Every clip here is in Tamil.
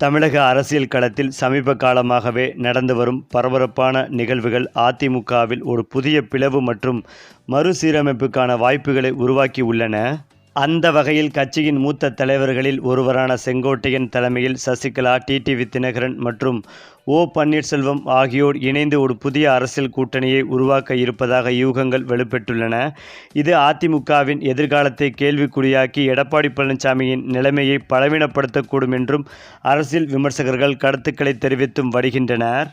தமிழக அரசியல் களத்தில் சமீப காலமாகவே நடந்து வரும் பரபரப்பான நிகழ்வுகள் அதிமுகவில் ஒரு புதிய பிளவு மற்றும் மறுசீரமைப்புக்கான வாய்ப்புகளை உருவாக்கி உள்ளன. அந்த வகையில் கட்சியின் மூத்த தலைவர்களில் ஒருவரான செங்கோட்டையன் தலைமையில் சசிகலா, டிடிவி தினகரன் மற்றும் ஓ. பன்னீர்செல்வம் ஆகியோர் இணைந்து ஒரு புதிய அரசியல் கூட்டணியை உருவாக்க இருப்பதாக யூகங்கள் வெளிப்பட்டுள்ளன. இது அதிமுகவின் எதிர்காலத்தை கேள்விக்குறியாக்கி எடப்பாடி பழனிசாமியின் நிலைமையை பலவீனப்படுத்தக்கூடும் என்றும் அரசியல் விமர்சகர்கள் கருத்துக்களை தெரிவித்தும் வருகின்றனர்.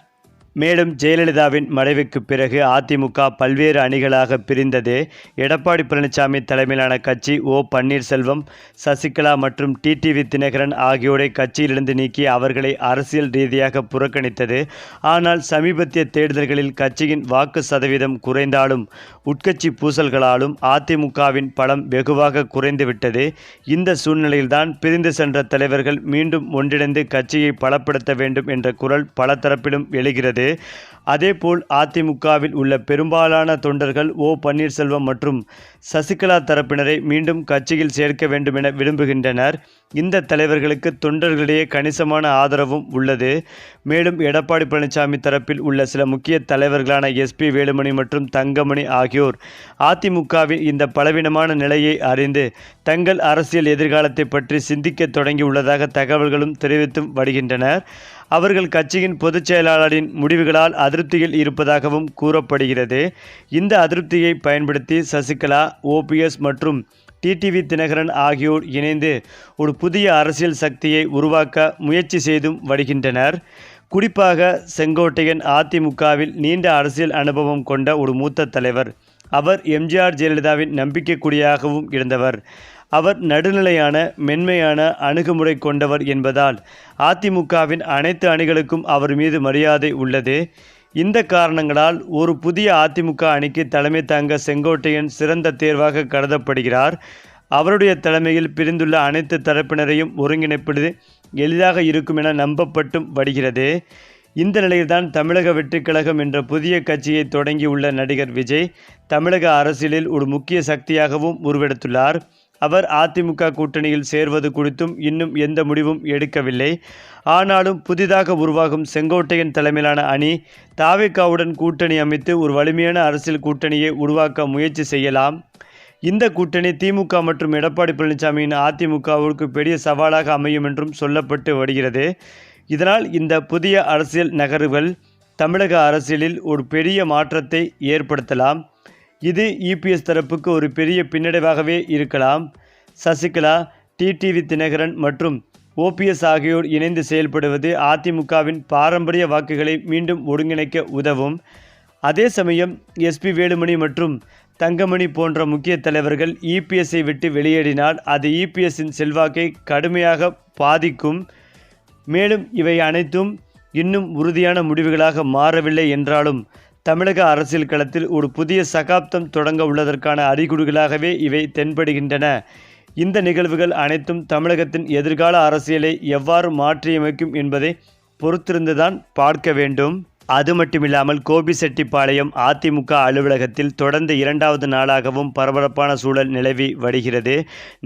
மேலும் ஜெயலலிதாவின் மறைவுக்கு பிறகு அதிமுக பல்வேறு அணிகளாக பிரிந்தது. எடப்பாடி பழனிசாமி தலைமையிலான கட்சி ஓ. பன்னீர்செல்வம், சசிகலா மற்றும் டிடிவி தினகரன் ஆகியோரை கட்சியிலிருந்து நீக்கி அவர்களை அரசியல் ரீதியாக புறக்கணித்தது. ஆனால் சமீபத்திய தேர்தல்களில் கட்சியின் வாக்கு சதவீதம் குறைந்தாலும் உட்கட்சி பூசல்களாலும் அதிமுகவின் பலம் வெகுவாக குறைந்துவிட்டது. இந்த சூழ்நிலையில்தான் பிரிந்து சென்ற தலைவர்கள் மீண்டும் ஒன்றிணைந்து கட்சியை பலப்படுத்த வேண்டும் என்ற குரல் பல தரப்பிலும் எழுகிறது. அதேபோல் அதிமுகவில் உள்ள பெரும்பாலான தொண்டர்கள் ஓ. பன்னீர்செல்வம் மற்றும் சசிகலா தரப்பினரை மீண்டும் கட்சியில் சேர்க்க வேண்டும் என விரும்புகின்றனர். இந்த தலைவர்களுக்கு தொண்டர்களிடையே கணிசமான ஆதரவும் உள்ளது. மேலும் எடப்பாடி பழனிசாமி தரப்பில் உள்ள சில முக்கிய தலைவர்களான எஸ். பி. வேலுமணி மற்றும் தங்கமணி ஆகியோர் அதிமுகவின் இந்த பலவீனமான நிலையை அறிந்து தங்கள் அரசியல் எதிர்காலத்தை பற்றி சிந்திக்க தொடங்கியுள்ளதாக தகவல்களும் தெரிவித்தும் வருகின்றனர். அவர்கள் கட்சியின் பொதுச் செயலாளரின் முடிவுகளால் அதிருப்தியில் இருப்பதாகவும் கூறப்படுகிறது. இந்த அதிருப்தியை பயன்படுத்தி சசிகலா, ஓபிஎஸ் மற்றும் டிடிவி தினகரன் ஆகியோர் இணைந்து ஒரு புதிய அரசியல் சக்தியை உருவாக்க முயற்சி செய்தும் வருகின்றனர். குறிப்பாக செங்கோட்டையன் அதிமுகவில் நீண்ட அரசியல் அனுபவம் கொண்ட ஒரு மூத்த தலைவர். அவர் எம்ஜிஆர், ஜெயலலிதாவின் நம்பிக்கைக்குரியதாகவும் இருந்தவர். அவர் நடுநிலையான, மென்மையான அணுகுமுறை கொண்டவர் என்பதால் அதிமுகவின் அனைத்து அணிகளுக்கும் அவர் மீது மரியாதை உள்ளது. இந்த காரணங்களால் ஒரு புதிய அதிமுக அணிக்கு தலைமை தாங்க செங்கோட்டையன் சிறந்த தேர்வாக கருதப்படுகிறார். அவருடைய தலைமையில் பிரிந்துள்ள அனைத்து தரப்பினரையும் ஒருங்கிணைப்பது எளிதாக இருக்கும் என நம்பப்பட்டும் வருகிறது. இந்த நிலையில்தான் தமிழக வெற்றிக் கழகம் என்ற புதிய கட்சியை தொடங்கியுள்ள நடிகர் விஜய் தமிழக அரசியலில் ஒரு முக்கிய சக்தியாகவும் உருவெடுத்துள்ளார். அவர் அதிமுக கூட்டணியில் சேர்வது குறித்தும் இன்னும் எந்த முடிவும் எடுக்கவில்லை. ஆனாலும் புதிதாக உருவாகும் செங்கோட்டையன் தலைமையிலான அணி தாவேகாவுடன் கூட்டணி அமைத்து ஒரு வலிமையான அரசியல் கூட்டணியை உருவாக்க முயற்சி செய்யலாம். இந்த கூட்டணி திமுக மற்றும் எடப்பாடி பழனிசாமியின் அதிமுகவிற்கு பெரிய சவாலாக அமையும் என்றும் சொல்லப்பட்டு வருகிறது. இதனால் இந்த புதிய அரசியல் நகர்வுகள் தமிழக அரசியலில் ஒரு பெரிய மாற்றத்தை ஏற்படுத்தலாம். இது இபிஎஸ் தரப்புக்கு ஒரு பெரிய பின்னடைவாகவே இருக்கலாம். சசிகலா, டிடிவி தினகரன் மற்றும் ஓபிஎஸ் ஆகியோர் இணைந்து செயல்படுவது அதிமுகவின் பாரம்பரிய வாக்குகளை மீண்டும் ஒருங்கிணைக்க உதவும். அதே சமயம் எஸ். பி. வேலுமணி மற்றும் தங்கமணி போன்ற முக்கிய தலைவர்கள் இபிஎஸ்ஐ விட்டு வெளியேறினால் அது இபிஎஸ்ஸின் செல்வாக்கை கடுமையாக பாதிக்கும். மேலும் இவை அனைத்தும் இன்னும் உறுதியான முடிவுகளாக மாறவில்லை என்றாலும் தமிழக அரசியல் களத்தில் ஒரு புதிய சகாப்தம் தொடங்க உள்ளதற்கான அறிகுறிகளாகவே இவை தென்படுகின்றன. இந்த நிகழ்வுகள் அனைத்தும் தமிழகத்தின் எதிர்கால அரசியலை எவ்வாறு மாற்றியமைக்கும் என்பதை பொறுத்திருந்துதான் பார்க்க வேண்டும். அது மட்டுமில்லாமல் கோபிசெட்டிப்பாளையம் அதிமுக அலுவலகத்தில் தொடர்ந்து 2வது நாளாகவும் பரபரப்பான சூழல் நிலவி வருகிறது.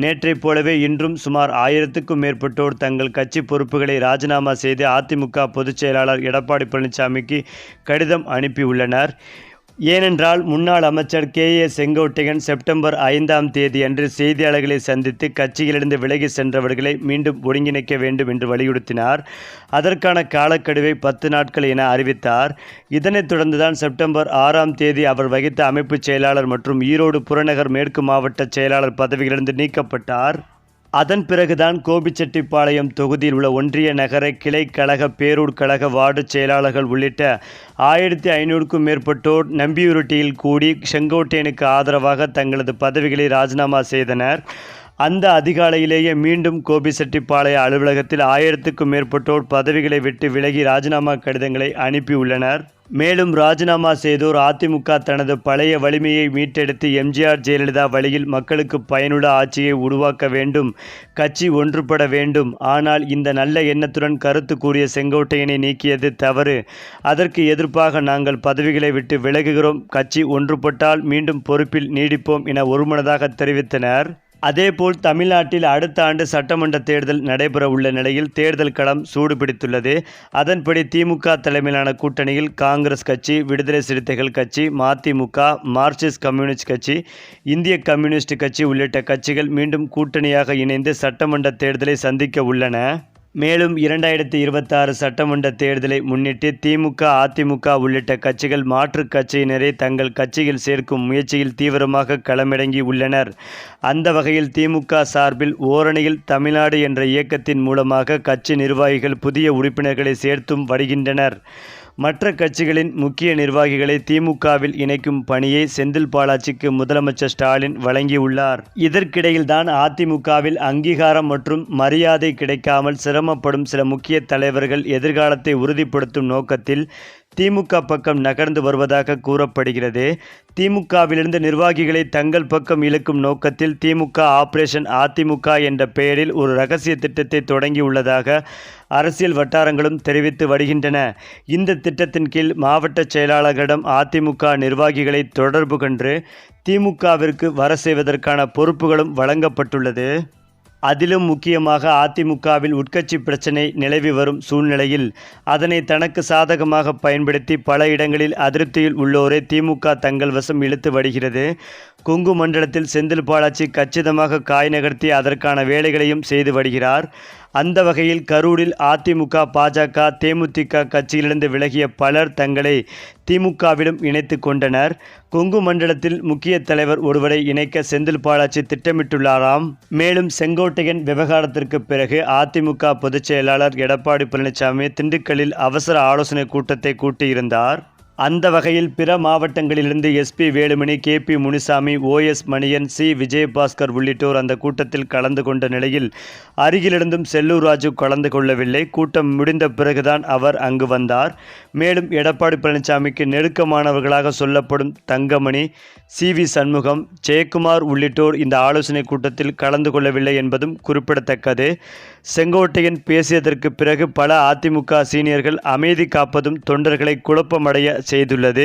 நேற்றைப் போலவே இன்றும் சுமார் 1000க்கும் மேற்பட்டோர் தங்கள் கட்சி பொறுப்புகளை ராஜினாமா செய்து அதிமுக பொதுச் செயலாளர் எடப்பாடி பழனிசாமிக்கு கடிதம் அனுப்பியுள்ளனர். ஏனென்றால் முன்னாள் அமைச்சர் கே. செங்கோட்டையன் செப்டம்பர் 5ஆம் தேதி அன்று செய்தியாளர்களை சந்தித்து கட்சியிலிருந்து விலகி சென்றவர்களை மீண்டும் ஒருங்கிணைக்க வேண்டும் என்று வலியுறுத்தினார். அதற்கான காலக்கெடுவை 10 நாட்கள் என அறிவித்தார். இதனைத் தொடர்ந்துதான் செப்டம்பர் 6ஆம் தேதி அவர் வகித்த அமைப்பு செயலாளர் மற்றும் ஈரோடு புறநகர் மேற்கு மாவட்ட செயலாளர் பதவியிலிருந்து நீக்கப்பட்டார். அதன் பிறகுதான் கோபிச்செட்டிப்பாளையம் தொகுதியில் உள்ள ஒன்றிய நகர கிளை கழக, பேரூர் கழக வார்டு செயலாளர்கள் உள்ளிட்ட 1500க்கும் மேற்பட்டோர் நம்பியூருட்டியில் கூடி செங்கோட்டையனுக்கு ஆதரவாக தங்களது பதவிகளை ராஜினாமா செய்தனர். அந்த அதிகாலையிலேயே மீண்டும் கோபிச்செட்டிப்பாளைய அலுவலகத்தில் 1000க்கும் மேற்பட்டோர் பதவிகளை விட்டு விலகி ராஜினாமா கடிதங்களை அனுப்பியுள்ளனர். மேலும் ராஜினாமா செய்தோர் அதிமுக தனது பழைய வலிமையை மீட்டெடுத்து எம்ஜிஆர், ஜெயலலிதா வழியில் மக்களுக்கு பயனுள்ள ஆட்சியை உருவாக்க வேண்டும், கட்சி ஒன்றுபட வேண்டும். ஆனால் இந்த நல்ல எண்ணத்துடன் கருத்து கூறிய செங்கோட்டையனை நீக்கியது தவறு. அதற்கு எதிர்ப்பாக நாங்கள் பதவிகளை விட்டு விலகுகிறோம், கட்சி ஒன்றுபட்டால் மீண்டும் பொறுப்பில் நீடிப்போம் என ஒருமனதாக தெரிவித்தனர். அதேபோல் தமிழ்நாட்டில் அடுத்த ஆண்டு சட்டமன்ற தேர்தல் நடைபெற உள்ள நிலையில் தேர்தல் களம் சூடுபிடித்துள்ளது. அதன்படி திமுக தலைமையிலான கூட்டணியில் காங்கிரஸ் கட்சி, விடுதலை சிறுத்தைகள் கட்சி, மதிமுக, மார்க்சிஸ்ட் கம்யூனிஸ்ட் கட்சி, இந்திய கம்யூனிஸ்ட் கட்சி உள்ளிட்ட கட்சிகள் மீண்டும் கூட்டணியாக இணைந்து சட்டமன்ற தேர்தலை சந்திக்க உள்ளன. மேலும் 2026 சட்டமன்ற தேர்தலை முன்னிட்டு திமுக, அதிமுக உள்ளிட்ட கட்சிகள் மாற்றுக் கட்சியினரை தங்கள் கட்சியில் சேர்க்கும் முயற்சியில் தீவிரமாக களமிறங்கி உள்ளனர். அந்த வகையில் திமுக சார்பில் ஓரணியில் தமிழ்நாடு என்ற இயக்கத்தின் மூலமாக கட்சி நிர்வாகிகள் புதிய உறுப்பினர்களை சேர்த்தும் வருகின்றனர். மற்ற கட்சிகளின் முக்கிய நிர்வாகிகளை திமுகவில் இணைக்கும் பணியை செந்தில் பாலாஜிக்கு முதலமைச்சர் ஸ்டாலின் வழங்கியுள்ளார். இதற்கிடையில்தான் அதிமுகவில் அங்கீகாரம் மற்றும் மரியாதை கிடைக்காமல் சிரமப்படும் சில முக்கிய தலைவர்கள் எதிர்காலத்தை உறுதிப்படுத்தும் நோக்கத்தில் திமுக பக்கம் நகர்ந்து வருவதாக கூறப்படுகிறது. திமுகவிலிருந்து நிர்வாகிகளை தங்கள் பக்கம் இழுக்கும் நோக்கத்தில் திமுக ஆபரேஷன் அதிமுக என்ற பெயரில் ஒரு ரகசிய திட்டத்தை தொடங்கியுள்ளதாக அரசியல் வட்டாரங்களும் தெரிவித்து வருகின்றன. இந்த திட்டத்தின் கீழ் மாவட்ட செயலாளர்களிடம் அதிமுக நிர்வாகிகளை தொடர்பு கொண்டு திமுகவிற்கு வர செய்வதற்கான பொறுப்புகளும் வழங்கப்பட்டுள்ளது. அதிலும் முக்கியமாக அதிமுகவில் உட்கட்சி பிரச்சினை நிலவி வரும் சூழ்நிலையில் அதனை தனக்கு சாதகமாக பயன்படுத்தி பல இடங்களில் அதிருப்தியில் உள்ளோரை திமுக தங்கள் வசம் இழுத்து வருகிறது. கொங்கு மண்டலத்தில் செந்தில் பாலாஜி கச்சிதமாக காய் நகர்த்தி அதற்கான வேலைகளையும் செய்து வருகிறார். அந்த வகையில் கரூரில் அதிமுக, பாஜக, தேமுதிக கட்சியிலிருந்து விலகிய பலர் தங்களை திமுகவிலும் இணைத்து கொண்டனர். கொங்கு மண்டலத்தில் முக்கிய தலைவர் ஒருவரை இணைக்க செந்தில் பாலாஜி திட்டமிட்டுள்ளாராம். மேலும் செங்கோட்டையன் விவகாரத்திற்கு பிறகு அதிமுக பொதுச் செயலாளர் எடப்பாடி பழனிசாமி திண்டுக்கல்லில் அவசர ஆலோசனை கூட்டத்தை கூட்டியிருந்தார். அந்த வகையில் பிற மாவட்டங்களிலிருந்து SP Velumani, KP Munusamy, OS Manian, C Vijayabaskar உள்ளிட்டோர் அந்த கூட்டத்தில் கலந்து கொண்ட நிலையில் அருகிலிருந்தும் செல்லூர் ராஜு கலந்து கொள்ளவில்லை. கூட்டம் முடிந்த பிறகுதான் அவர் அங்கு வந்தார். மேலும் எடப்பாடி பழனிசாமிக்கு நெருக்கமானவர்களாக சொல்லப்படும் தங்கமணி, CV சண்முகம், ஜெயக்குமார் உள்ளிட்டோர் இந்த ஆலோசனை கூட்டத்தில் கலந்து கொள்ளவில்லை என்பதும் குறிப்பிடத்தக்கது. செங்கோட்டையன் பேசியதற்கு பிறகு பல அதிமுக சீனியர்கள் அமைதி காப்பதும் தொண்டர்களை குழப்பமடைய செய்துள்ளது.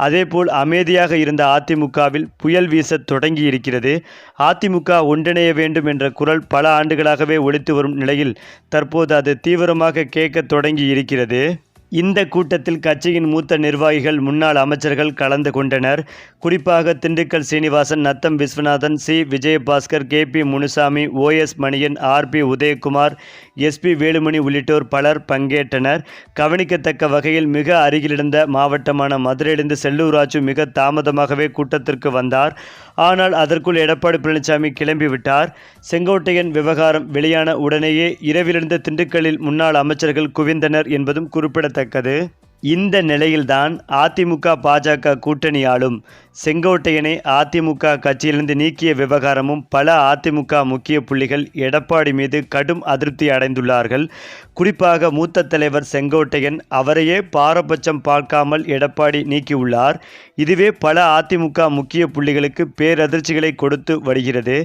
அதேபோல் அமைதியாக இருந்த அதிமுகவில் புயல் வீச தொடங்கி இருக்கிறது. அதிமுக ஒன்றிணைய வேண்டும் என்ற குரல் பல ஆண்டுகளாகவே ஒலித்து வரும் நிலையில் தற்போது அது தீவிரமாக கேட்க தொடங்கி இருக்கிறது. இந்த கூட்டத்தில் கட்சியின் மூத்த நிர்வாகிகள், முன்னாள் அமைச்சர்கள் கலந்து கொண்டனர். குறிப்பாக Dindigul Sreenivasan, Natham Viswanathan, C Vijayabaskar, KP Munusamy, OS Manian, RB Udhayakumar, SP Velumani உள்ளிட்டோர் பலர் பங்கேற்றனர். கவனிக்கத்தக்க வகையில் மிக அருகிலிருந்த மாவட்டமான மதுரையிலிருந்து செல்லூர் ராஜு மிக தாமதமாகவே கூட்டத்திற்கு வந்தார். ஆனால் அதற்குள் எடப்பாடி பழனிசாமி கிளம்பிவிட்டார். செங்கோட்டையன் விவகாரம் வெளியான உடனேயே இரவிலிருந்து திண்டுக்கல்லில் முன்னாள் அமைச்சர்கள் குவிந்தனர் என்பதும் குறிப்பிடத்தக்கது. இந்த நிலையில்தான் அதிமுக, பாஜக கூட்டணி ஆளும் செங்கோட்டையனை அதிமுக கட்சியிலிருந்து நீக்கிய விவகாரமும் பல அதிமுக முக்கிய புள்ளிகள் எடப்பாடி மீது கடும் அதிருப்தி அடைந்துள்ளார்கள். குறிப்பாக மூத்த தலைவர் செங்கோட்டையன் அவரையே பாரபட்சம் பார்க்காமல் எடப்பாடி நீக்கியுள்ளார். இதுவே பல அதிமுக முக்கிய புள்ளிகளுக்கு பேரதிர்ச்சிகளை கொடுத்து வருகிறது.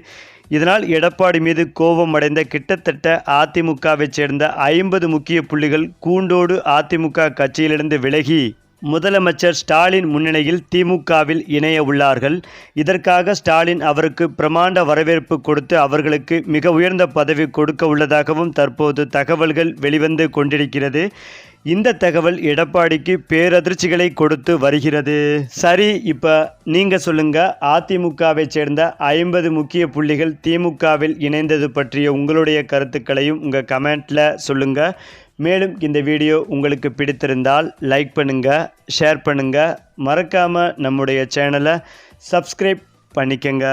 இதனால் எடப்பாடி மீது கோபம் அடைந்த கிட்டத்தட்ட அதிமுகவைச் சேர்ந்த 50 முக்கிய புள்ளிகள் கூண்டோடு அதிமுக கட்சியிலிருந்து விலகி முதலமைச்சர் ஸ்டாலின் முன்னிலையில் திமுகவில் இணைய உள்ளார்கள். இதற்காக ஸ்டாலின் அவருக்கு பிரமாண்ட வரவேற்பு கொடுத்து அவர்களுக்கு மிக உயர்ந்த பதவி கொடுக்க உள்ளதாகவும் தற்போது தகவல்கள் வெளிவந்து கொண்டிருக்கிறது. இந்த தகவல் எடப்பாடிக்கு பேரதிர்ச்சிகளை கொடுத்து வருகிறது. சரி, இப்போ நீங்கள் சொல்லுங்கள், அதிமுகவை சேர்ந்த 50 முக்கிய புள்ளிகள் திமுகவில் இணைந்தது பற்றிய உங்களுடைய கருத்துக்களையும் உங்கள் கமெண்ட்டில் சொல்லுங்கள். மேலும் இந்த வீடியோ உங்களுக்கு பிடித்திருந்தால் லைக் பண்ணுங்கள், ஷேர் பண்ணுங்கள், மறக்காமல் நம்முடைய சேனலை சப்ஸ்கிரைப் பண்ணிக்கங்க.